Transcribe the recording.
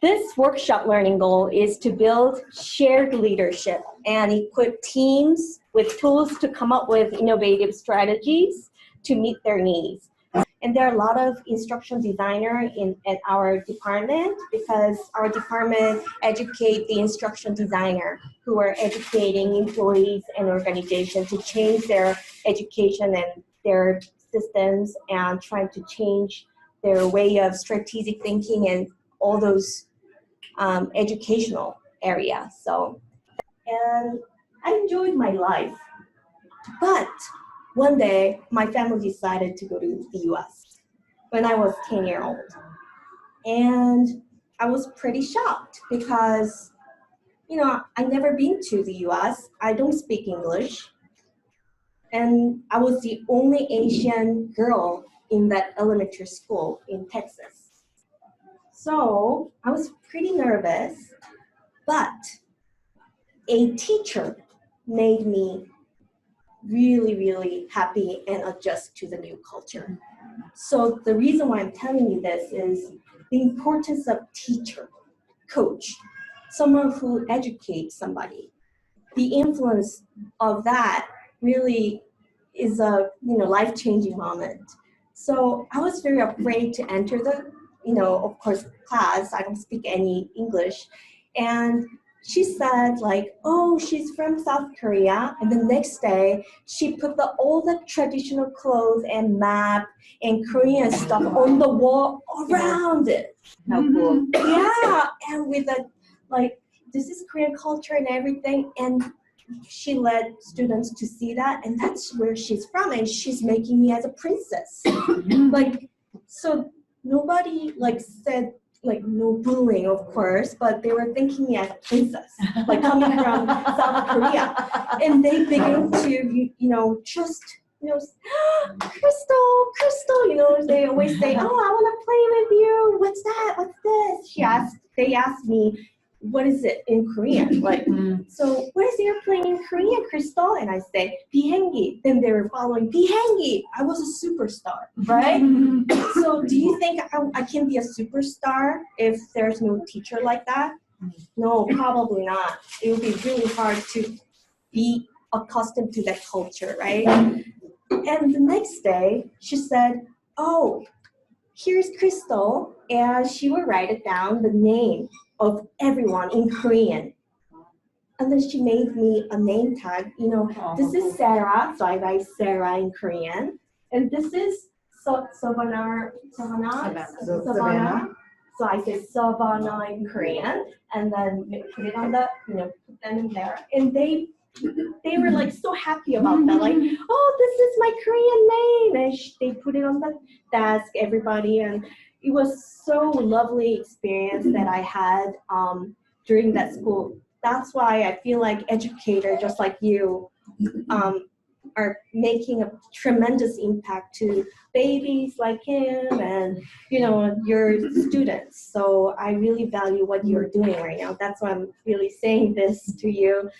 This workshop learning goal is to build shared leadership and equip teams with tools to come up with innovative strategies to meet their needs. And there are a lot of instruction designers at our department, because our department educates the instruction designer who are educating employees and organizations to change their education and their systems and trying to change their way of strategic thinking and all those educational areas. And I enjoyed my life. But one day, my family decided to go to the US when I was 10 years old. And I was pretty shocked because, I never been to the US. I don't speak English. And I was the only Asian girl in that elementary school in Texas. So I was pretty nervous, but a teacher made me really, really happy and adjust to the new culture. So the reason why I'm telling you this is the importance of teacher, coach, someone who educates somebody. The influence of that really is a life-changing moment. So I was very afraid to enter the of course, class. I don't speak any English. And she said oh, she's from South Korea. And the next day, she put all the traditional clothes and map and Korean stuff on the wall around it. How cool. Yeah, and with this is Korean culture and everything. And she led students to see that. And that's where she's from. And she's making me as a princess. So nobody said no bullying, of course, but they were thinking me as a princess, coming from South Korea, and they began to just Crystal, they always say, oh, I want to play with you. What's that? What's this? They asked me, what is it in Korean? So what is airplane in Korean, Crystal? And I say, 비행기. Then they were following, 비행기. I was a superstar, right? So do you think I can be a superstar if there's no teacher like that? No, probably not. It would be really hard to be accustomed to that culture, right? And the next day, she said, oh, here's Crystal, and she will write it down, the name of everyone in Korean. And then she made me a name tag. This is Sarah, so I write Sarah in Korean. And this is Savannah. So I say Savannah in Korean, and then put it on put them in there. And they were so happy about that, oh, this is my Korean name. And they put it on the desk, everybody, and it was so lovely experience that I had during that school. That's why I feel like educators just like you are making a tremendous impact to babies like him and your students. So I really value what you're doing right now. That's why I'm really saying this to you.